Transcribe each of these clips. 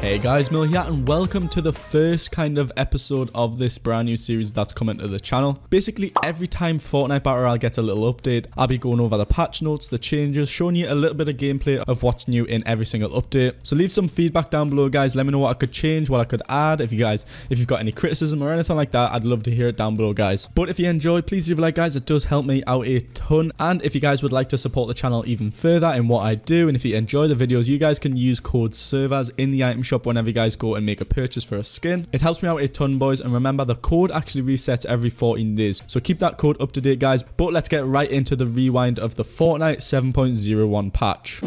Hey guys, Merl here and welcome to the first kind of episode of this brand new series that's coming to the channel. Basically, every time Fortnite Battle Royale gets a little update, I'll be going over the patch notes, the changes, showing you a little bit of gameplay of what's new in every single update. So leave some feedback down below, guys. Let me know what I could change, what I could add. If you've got any criticism or anything like that, I'd love to hear it down below, guys. But if you enjoyed, please leave a like, guys. It does help me out a ton. And if you guys would like to support the channel even further in what I do, and if you enjoy the videos, you guys can use code SERVERS in the item shop whenever you guys go and make a purchase for a skin. It helps me out a ton, boys, and remember the code actually resets every 14 days, so keep that code up to date, guys. But let's get right into the rewind of the Fortnite 7.01 patch.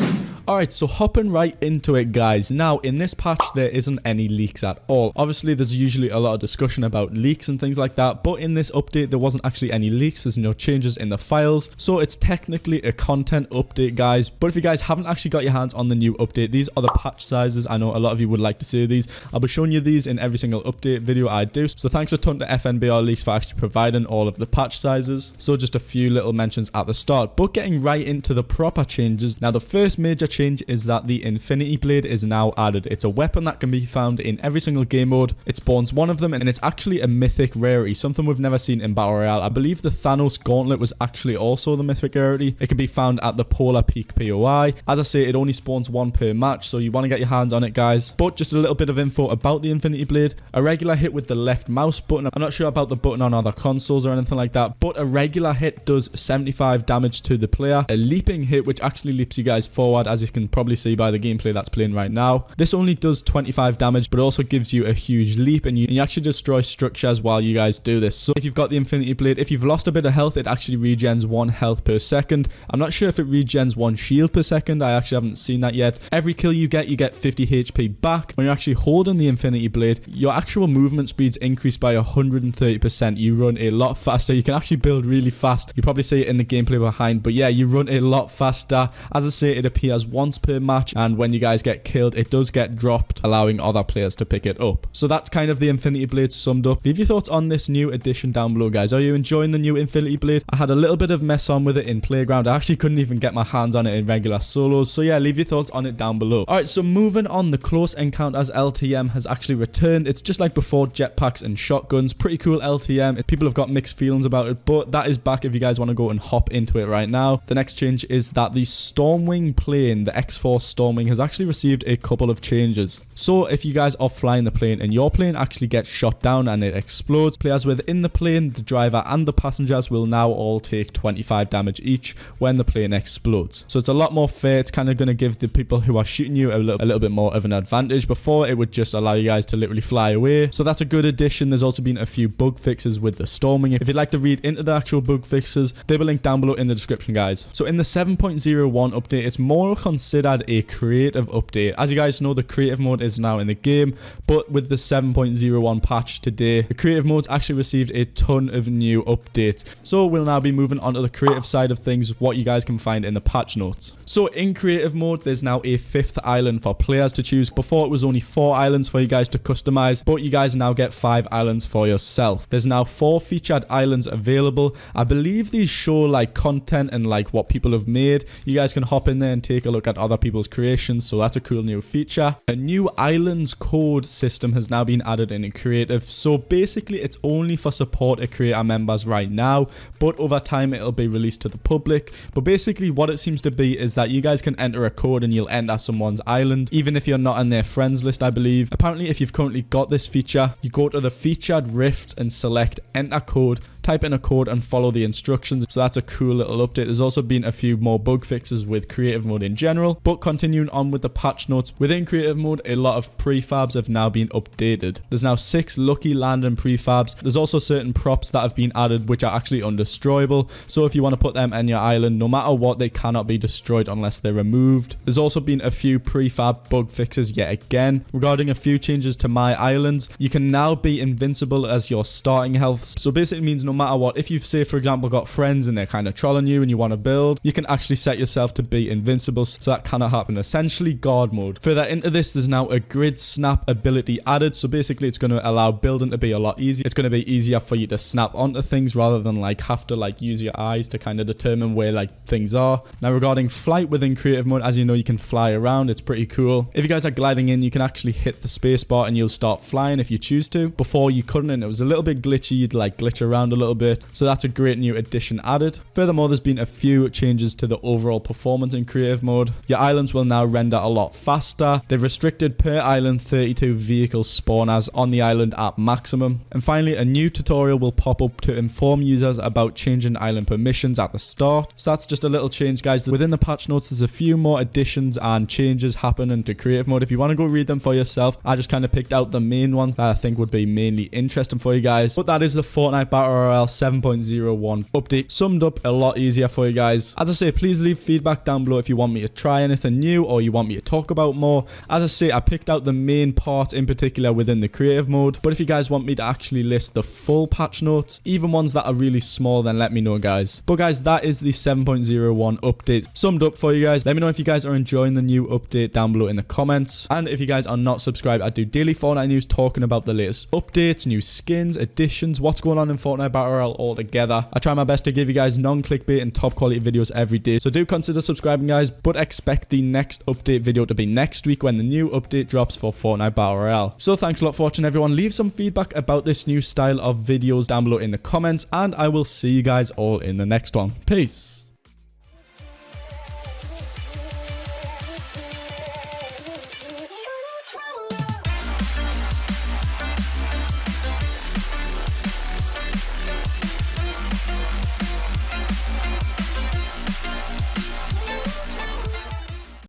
Alright, so hopping right into it, guys. Now, in this patch, there isn't any leaks at all. Obviously, there's usually a lot of discussion about leaks and things like that, but in this update, there wasn't actually any leaks. There's no changes in the files, so it's technically a content update, guys. But if you guys haven't actually got your hands on the new update, these are the patch sizes. I know a lot of you would like to see these. I'll be showing you these in every single update video I do, so thanks a ton to FNBR Leaks for actually providing all of the patch sizes. So just a few little mentions at the start, but getting right into the proper changes. Now, the first major change is that the Infinity Blade is now added. It's a weapon that can be found in every single game mode. It spawns one of them, and it's actually a mythic rarity, something we've never seen in Battle Royale. I believe the Thanos Gauntlet was actually also the mythic rarity. It can be found at the Polar Peak POI. As I say, it only spawns one per match, so you want to get your hands on it, guys. But just a little bit of info about the Infinity Blade. A regular hit with the left mouse button. I'm not sure about the button on other consoles or anything like that, but a regular hit does 75 damage to the player. A leaping hit, which actually leaps you guys forward, as you can probably see by the gameplay that's playing right now. This only does 25 damage, but also gives you a huge leap, and you actually destroy structures while you guys do this. So if you've got the Infinity Blade, if you've lost a bit of health, it actually regens 1 health per second. I'm not sure if it regens 1 shield per second. I actually haven't seen that yet. Every kill you get 50 HP back. When you're actually holding the Infinity Blade, your actual movement speeds increase by 130%. You run a lot faster. You can actually build really fast. You probably see it in the gameplay behind, but yeah, you run a lot faster. As I say, it appears once per match, and when you guys get killed, it does get dropped, allowing other players to pick it up. So that's kind of the Infinity Blade summed up. Leave your thoughts on this new addition down below, guys. Are you enjoying the new Infinity Blade? I had a little bit of mess on with it in Playground. I actually couldn't even get my hands on it in regular solos, so yeah, leave your thoughts on it down below. Alright, so moving on, the Close Encounters LTM has actually returned. It's just like before, jetpacks and shotguns. Pretty cool LTM. People have got mixed feelings about it, but that is back if you guys want to go and hop into it right now. The next change is that the Stormwing plane, the X4 Stormwing, has actually received a couple of changes. So if you guys are flying the plane and your plane actually gets shot down and it explodes, players within the plane, the driver and the passengers, will now all take 25 damage each when the plane explodes. So it's a lot more fair. It's kind of going to give the people who are shooting you a little bit more of an advantage. Before, it would just allow you guys to literally fly away. So that's a good addition. There's also been a few bug fixes with the Storming. If you'd like to read into the actual bug fixes, they will link down below in the description, guys. So in the 7.01 update, it's more considered a creative update. As you guys know, the creative mode is now in the game, but with the 7.01 patch today, the creative mode's actually received a ton of new updates. So we'll now be moving on to the creative side of things, what you guys can find in the patch notes. So in creative mode, there's now a 5th island for players to choose. Before, it was only 4 islands for you guys to customize, but you guys now get 5 islands for yourself. There's now 4 featured islands available. I believe these show like content and like what people have made. You guys can hop in there and take a look at other people's creations, so that's a cool new feature. A new islands code system has now been added in creative. So basically, it's only for supporter creator members right now, but over time it'll be released to the public. But basically what it seems to be is that you guys can enter a code and you'll enter someone's island, even if you're not on their friends list, I believe. Apparently, if you've currently got this feature, you go to the featured rift and select enter code, type in a code and follow the instructions. So that's a cool little update. There's also been a few more bug fixes with creative mode in general, but continuing on with the patch notes, within creative mode, a lot of prefabs have now been updated. There's now 6 lucky landing prefabs. There's also certain props that have been added which are actually undestroyable, so if you want to put them in your island, no matter what, they cannot be destroyed unless they're removed. There's also been a few prefab bug fixes yet again. Regarding a few changes to my islands, you can now be invincible as your starting health. So basically it means no matter what, if you've, say, for example, got friends and they're kind of trolling you and you want to build, you can actually set yourself to be invincible, so that cannot happen. Essentially, guard mode. Further into this, there's now a grid snap ability added, so basically it's going to allow building to be a lot easier. It's going to be easier for you to snap onto things rather than like have to like use your eyes to kind of determine where like things are. Now regarding flight within creative mode, as you know, you can fly around. It's pretty cool. If you guys are gliding in, you can actually hit the spacebar and you'll start flying if you choose to. Before you couldn't, and it was a little bit glitchy. You'd like glitch around a little bit, so that's a great new addition added. Furthermore, there's been a few changes to the overall performance in creative mode. Your islands will now render a lot faster. They've restricted per island 32 vehicle spawners on the island at maximum. And finally, a new tutorial will pop up to inform users about changing island permissions at the start. So that's just a little change, guys. Within the patch notes, there's a few more additions and changes happening to creative mode. If you want to go read them for yourself, I just kind of picked out the main ones that I think would be mainly interesting for you guys. But that is the Fortnite Battle Royale 7.01 update, summed up a lot easier for you guys. As I say, please leave feedback down below if you want me to try anything new or you want me to talk about more. As I say, I picked out the main part in particular within the creative mode, but if you guys want me to actually list the full patch notes, even ones that are really small, then let me know, guys. But guys, that is the 7.01 update summed up for you guys. Let me know if you guys are enjoying the new update down below in the comments, and if you guys are not subscribed, I do daily Fortnite news talking about the latest updates, new skins, additions, what's going on in Fortnite Battle Royale altogether. I try my best to give you guys non-clickbait and top quality videos every day, so do consider subscribing, guys, but expect the next update video to be next week when the new update drops for Fortnite Battle Royale. So thanks a lot for watching, everyone. Leave some feedback about this new style of videos down below in the comments, and I will see you guys all in the next one. Peace.